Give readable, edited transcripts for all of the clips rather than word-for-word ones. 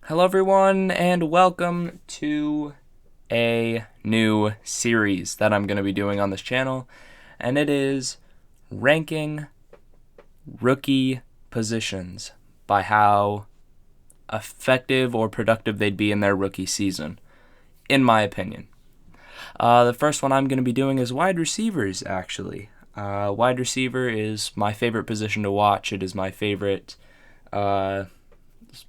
Hello, everyone, and welcome to a new series that I'm going to be doing on this channel, and it is ranking rookie positions by how effective or productive they'd be in their rookie season, in my opinion. The first one I'm going to be doing is wide receivers, actually. Wide receiver is my favorite position to watch. It is my favorite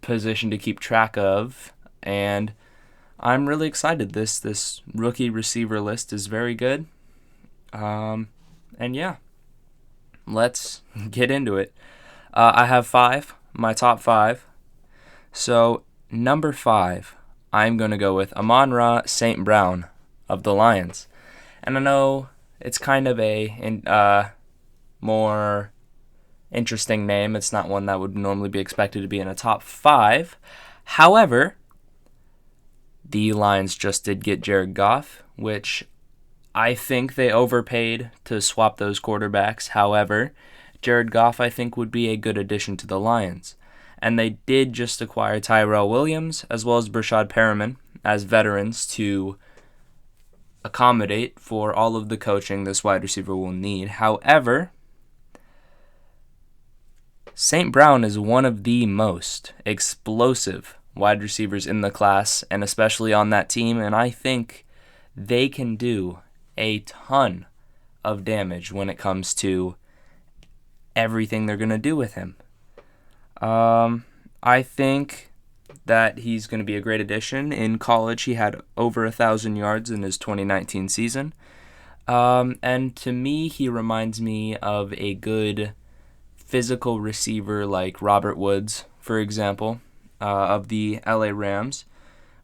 position to keep track of, and I'm really excited. This rookie receiver list is very good. And yeah, let's get into it. I have my top five. So number 5, I'm gonna go with Amari St Brown of the Lions, and I know it's kind of a more interesting name. It's not one that would normally be expected to be in a top 5. However, the Lions just did get Jared Goff, which I think they overpaid to swap those quarterbacks. However, Jared Goff, I think, would be a good addition to the Lions. And they did just acquire Tyrell Williams as well as Brashad Perriman as veterans to accommodate for all of the coaching this wide receiver will need. However, St. Brown is one of the most explosive wide receivers in the class, and especially on that team, and I think they can do a ton of damage when it comes to everything they're going to do with him. I think that he's going to be a great addition. In college, he had over 1,000 yards in his 2019 season. And to me, he reminds me of a good physical receiver like Robert Woods, for example, of the LA Rams,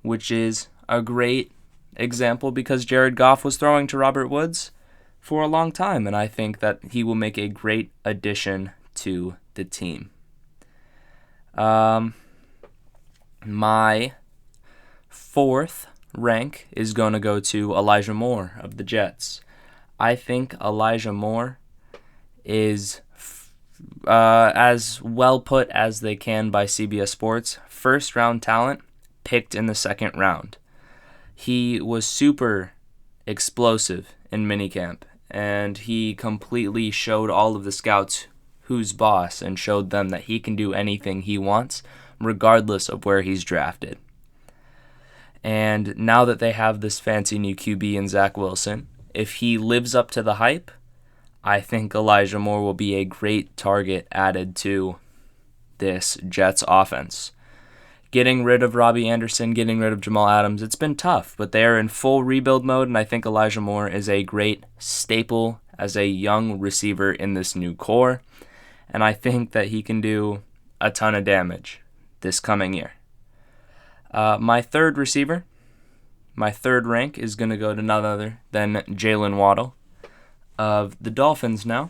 which is a great example because Jared Goff was throwing to Robert Woods for a long time, and I think that he will make a great addition to the team. My 4th rank is going to go to Elijah Moore of the Jets. I think Elijah Moore is as well put as they can by CBS Sports. First round talent picked in the second round. He was super explosive in minicamp, and he completely showed all of the scouts who's boss and showed them that he can do anything he wants regardless of where he's drafted. And now that they have this fancy new QB in Zach Wilson, if he lives up to the hype, I think Elijah Moore will be a great target added to this Jets offense. Getting rid of Robbie Anderson, getting rid of Jamal Adams, it's been tough, but they are in full rebuild mode, and I think Elijah Moore is a great staple as a young receiver in this new core, and I think that he can do a ton of damage this coming year. My third receiver, my third rank is going to go to none other than Jalen Waddle of the Dolphins now,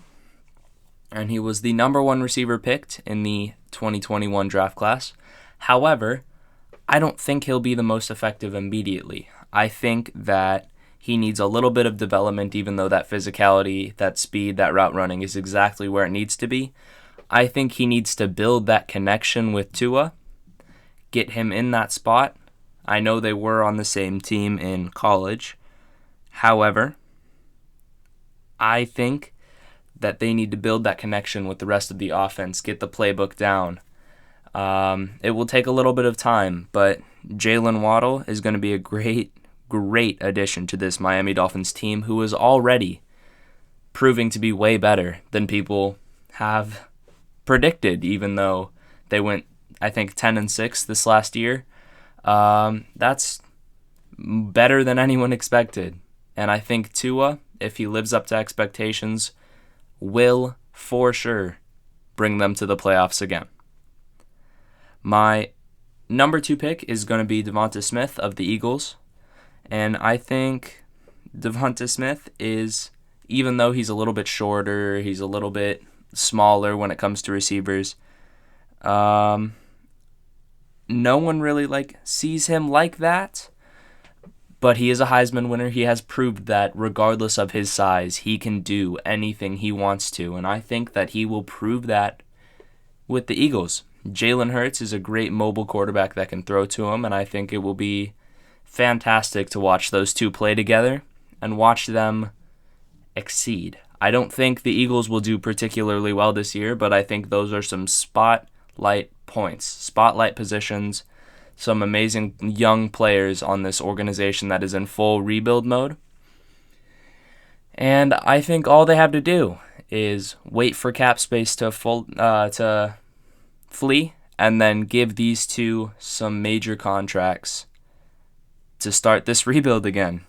and he was the number 1 receiver picked in the 2021 draft class. However, I don't think he'll be the most effective immediately. I think that he needs a little bit of development, even though that physicality, that speed, that route running is exactly where it needs to be. I think he needs to build that connection with Tua, get him in that spot. I know they were on the same team in college. However, I think that they need to build that connection with the rest of the offense, get the playbook down. It will take a little bit of time, but Jalen Waddle is going to be a great addition to this Miami Dolphins team, who is already proving to be way better than people have predicted, even though they went, I think, 10-6 this last year. That's better than anyone expected. And I think Tua, if he lives up to expectations, will for sure bring them to the playoffs again. My number 2 pick is going to be Devonta Smith of the Eagles. And I think Devonta Smith is, even though he's a little bit shorter, he's a little bit smaller when it comes to receivers, no one really sees him like that. But he is a Heisman winner. He has proved that regardless of his size, he can do anything he wants to. And I think that he will prove that with the Eagles. Jalen Hurts is a great mobile quarterback that can throw to him, and I think it will be fantastic to watch those two play together and watch them exceed. I don't think the Eagles will do particularly well this year, but I think those are some spotlight points, spotlight positions, some amazing young players on this organization that is in full rebuild mode. And I think all they have to do is wait for cap space to flee and then give these two some major contracts to start this rebuild again.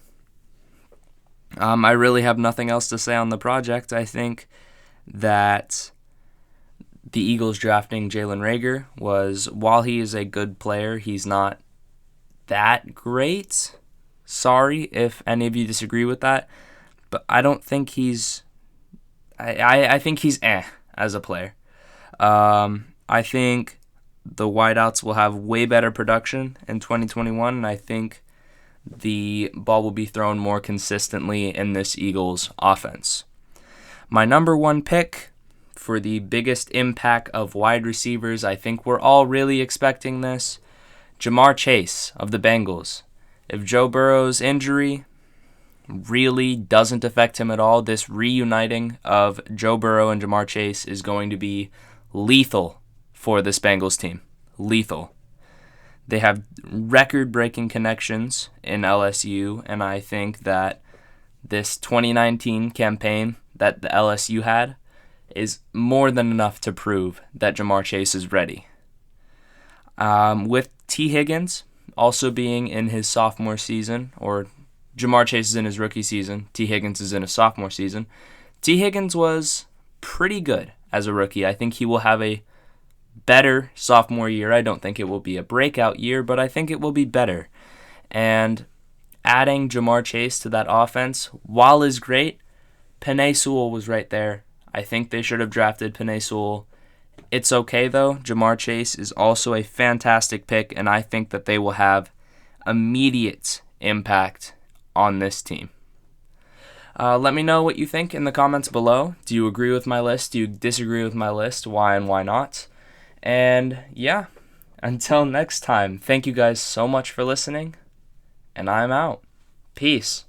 I really have nothing else to say on the project. I think that the Eagles drafting Jalen Reagor was, while he is a good player, he's not that great. Sorry if any of you disagree with that, but I don't think he's... I think he's as a player. I think the wideouts will have way better production in 2021, and I think the ball will be thrown more consistently in this Eagles offense. My number one pick for the biggest impact of wide receivers, I think we're all really expecting this, Jamar Chase of the Bengals. If Joe Burrow's injury really doesn't affect him at all, this reuniting of Joe Burrow and Jamar Chase is going to be lethal for this Bengals team. Lethal. They have record-breaking connections in LSU, and I think that this 2019 campaign that the LSU had is more than enough to prove that Jamar Chase is ready. With T. Higgins also being in his sophomore season, or Jamar Chase is in his rookie season, T. Higgins is in his sophomore season. T. Higgins was pretty good as a rookie. I think he will have a better sophomore year. I don't think it will be a breakout year, but I think it will be better. And adding Jamar Chase to that offense, while is great, Penei Sewell was right there. I think they should have drafted Penei Sewell. It's okay, though. Jamar Chase is also a fantastic pick, and I think that they will have immediate impact on this team. Let me know what you think in the comments below. Do you agree with my list? Do you disagree with my list? Why and why not? And yeah, until next time, thank you guys so much for listening, and I'm out. Peace.